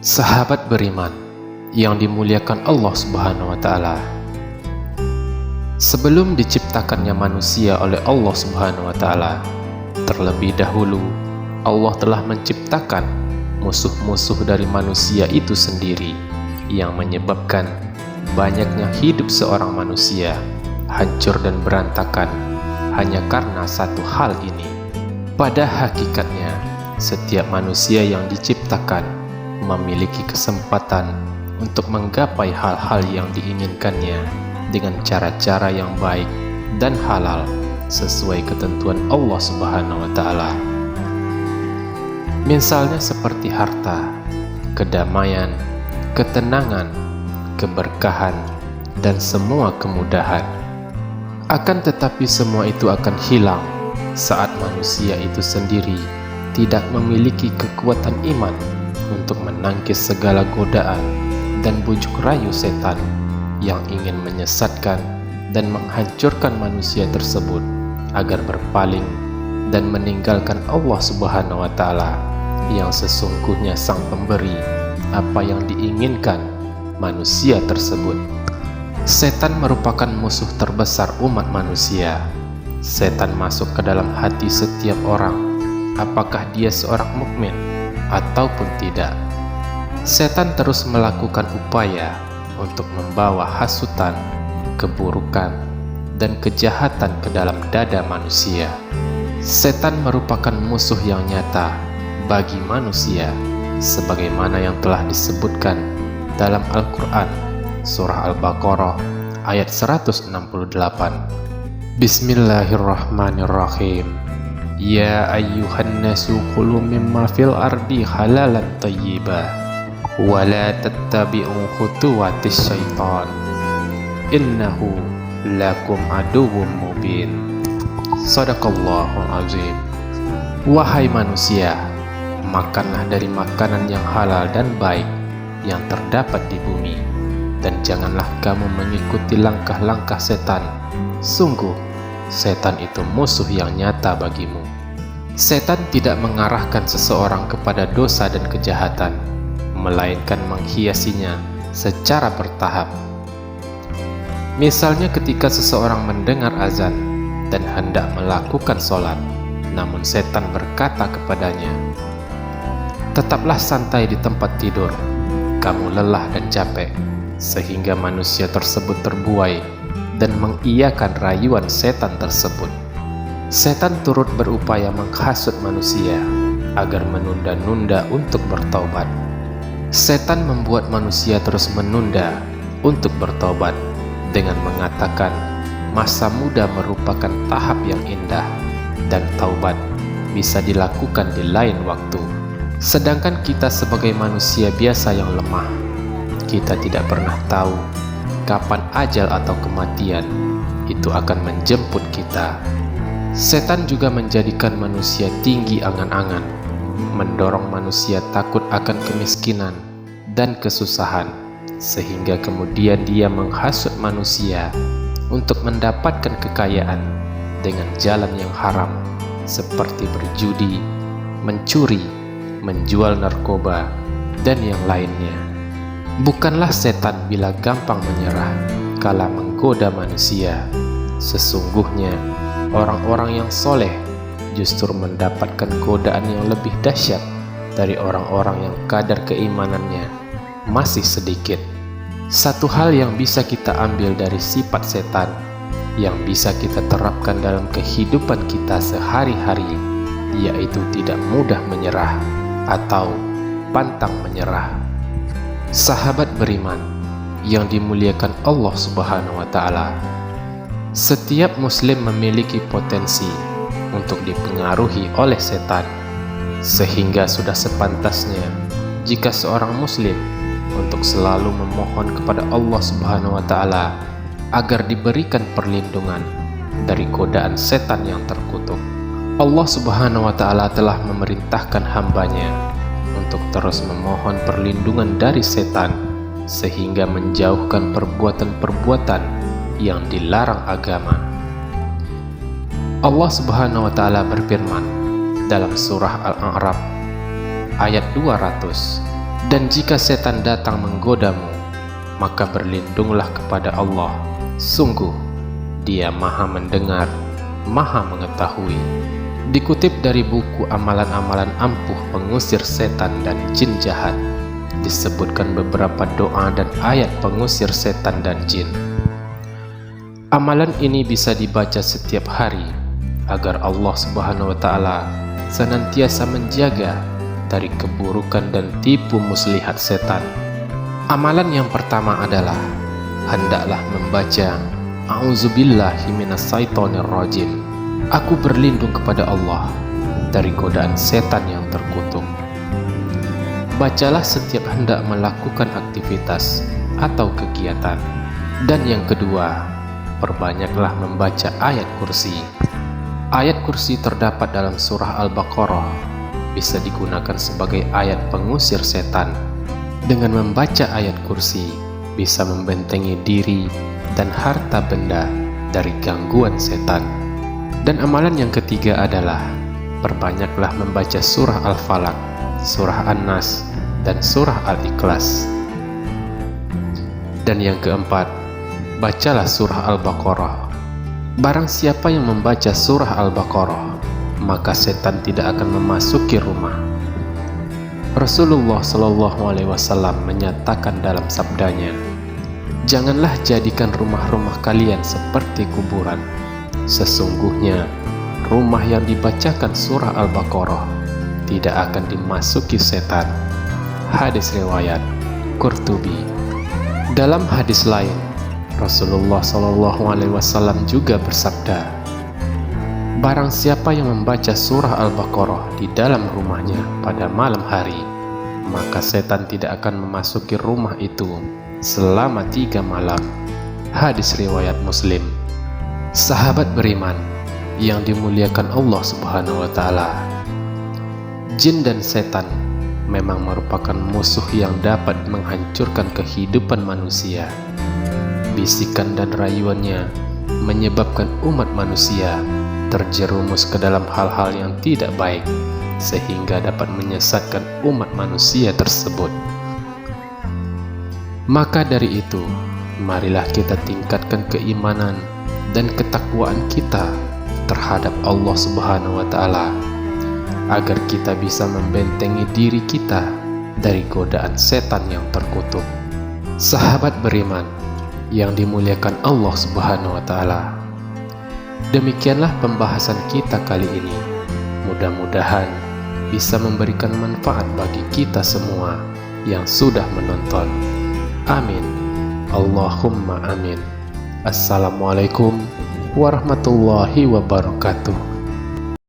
Sahabat beriman yang dimuliakan Allah Subhanahu wa Ta'ala, sebelum diciptakannya manusia oleh Allah Subhanahu wa Ta'ala, terlebih dahulu Allah telah menciptakan musuh-musuh dari manusia itu sendiri, yang menyebabkan banyaknya hidup seorang manusia hancur dan berantakan hanya karena satu hal ini. Pada hakikatnya, setiap manusia yang diciptakan memiliki kesempatan untuk menggapai hal-hal yang diinginkannya dengan cara-cara yang baik dan halal sesuai ketentuan Allah Subhanahu wa Ta'ala. Misalnya seperti harta, kedamaian, ketenangan, keberkahan, dan semua kemudahan. Akan tetapi semua itu akan hilang saat manusia itu sendiri tidak memiliki kekuatan iman untuk menangkis segala godaan dan bujuk rayu setan yang ingin menyesatkan dan menghancurkan manusia tersebut agar berpaling dan meninggalkan Allah Subhanahu wa Ta'ala yang sesungguhnya sang pemberi apa yang diinginkan manusia tersebut. Setan merupakan musuh terbesar umat manusia. Setan masuk ke dalam hati setiap orang, apakah dia seorang mukmin ataupun tidak. Setan terus melakukan upaya untuk membawa hasutan, keburukan, dan kejahatan ke dalam dada manusia. Setan merupakan musuh yang nyata bagi manusia, sebagaimana yang telah disebutkan dalam Al-Quran, Surah Al-Baqarah, ayat 168. Bismillahirrahmanirrahim. Ya ayyuhan nasu kulu mimma fil ardi halalan tayyiba wa la tattabi'u khutuwatis syaitan innahu lakum aduwwum mubin. Shadaqallahul azim. Wahai manusia, makanlah dari makanan yang halal dan baik yang terdapat di bumi, dan janganlah kamu mengikuti langkah-langkah setan. Sungguh setan itu musuh yang nyata bagimu. Setan tidak mengarahkan seseorang kepada dosa dan kejahatan, melainkan menghiasinya secara bertahap. Misalnya ketika seseorang mendengar azan dan hendak melakukan sholat, namun setan berkata kepadanya, "Tetaplah santai di tempat tidur, kamu lelah dan capek," sehingga manusia tersebut terbuai dan mengiyakan rayuan setan tersebut. Setan turut berupaya menghasut manusia agar menunda-nunda untuk bertaubat. Setan membuat manusia terus menunda untuk bertaubat dengan mengatakan masa muda merupakan tahap yang indah dan taubat bisa dilakukan di lain waktu. Sedangkan kita sebagai manusia biasa yang lemah, kita tidak pernah tahu kapan ajal atau kematian itu akan menjemput kita. Setan juga menjadikan manusia tinggi angan-angan, mendorong manusia takut akan kemiskinan dan kesusahan, sehingga kemudian dia menghasut manusia untuk mendapatkan kekayaan dengan jalan yang haram, seperti berjudi, mencuri, menjual narkoba, dan yang lainnya. Bukanlah setan bila gampang menyerah kala menggoda manusia. Sesungguhnya orang-orang yang soleh justru mendapatkan godaan yang lebih dahsyat dari orang-orang yang kadar keimanannya masih sedikit. Satu hal yang bisa kita ambil dari sifat setan yang bisa kita terapkan dalam kehidupan kita sehari-hari, yaitu tidak mudah menyerah atau pantang menyerah. Sahabat beriman yang dimuliakan Allah Subhanahu wa Ta'ala, setiap muslim memiliki potensi untuk dipengaruhi oleh setan, sehingga sudah sepantasnya jika seorang muslim untuk selalu memohon kepada Allah Subhanahu wa Ta'ala agar diberikan perlindungan dari godaan setan yang terkutuk. Allah Subhanahu wa Ta'ala telah memerintahkan hambanya untuk terus memohon perlindungan dari setan, sehingga menjauhkan perbuatan-perbuatan yang dilarang agama. Allah Subhanahu wa Ta'ala berfirman dalam surah Al-A'raf ayat 200, Dan jika setan datang menggodamu, maka berlindunglah kepada Allah. Sungguh, Dia Maha Mendengar, Maha Mengetahui. Dikutip dari buku Amalan-amalan Ampuh Pengusir Setan dan Jin Jahat, disebutkan beberapa doa dan ayat pengusir setan dan jin. Amalan ini bisa dibaca setiap hari agar Allah Subhanahu wa Ta'ala senantiasa menjaga dari keburukan dan tipu muslihat setan. Amalan yang pertama adalah hendaklah membaca A'udzubillahi minasyaitonirrajim. Aku berlindung kepada Allah dari godaan setan yang terkutuk. Bacalah setiap hendak melakukan aktivitas atau kegiatan. Dan yang kedua, perbanyaklah membaca ayat kursi. Ayat kursi terdapat dalam surah Al-Baqarah, bisa digunakan sebagai ayat pengusir setan. Dengan membaca ayat kursi, bisa membentengi diri dan harta benda dari gangguan setan. Dan amalan yang ketiga adalah perbanyaklah membaca surah Al-Falaq, surah An-Nas, dan surah Al-Ikhlas. Dan yang keempat, bacalah surah Al-Baqarah. Barang siapa yang membaca surah Al-Baqarah, maka setan tidak akan memasuki rumah. Rasulullah SAW menyatakan dalam sabdanya, janganlah jadikan rumah-rumah kalian seperti kuburan. Sesungguhnya rumah yang dibacakan surah Al-Baqarah tidak akan dimasuki setan. Hadis riwayat Qurtubi. Dalam hadis lain, Rasulullah SAW juga bersabda, barang siapa yang membaca surah Al-Baqarah di dalam rumahnya pada malam hari, maka setan tidak akan memasuki rumah itu selama 3 malam. Hadis riwayat Muslim. Sahabat beriman yang dimuliakan Allah Subhanahu wa Ta'ala, jin dan setan memang merupakan musuh yang dapat menghancurkan kehidupan manusia. Bisikan dan rayuannya menyebabkan umat manusia terjerumus ke dalam hal-hal yang tidak baik, sehingga dapat menyesatkan umat manusia tersebut. Maka dari itu, marilah kita tingkatkan keimanan dan ketakwaan kita terhadap Allah Subhanahu wa Ta'ala, agar kita bisa membentengi diri kita dari godaan setan yang terkutuk. Sahabat beriman yang dimuliakan Allah Subhanahu wa Ta'ala, demikianlah pembahasan kita kali ini. Mudah-mudahan bisa memberikan manfaat bagi kita semua yang sudah menonton. Amin. Allahumma amin. Assalamualaikum warahmatullahi wabarakatuh.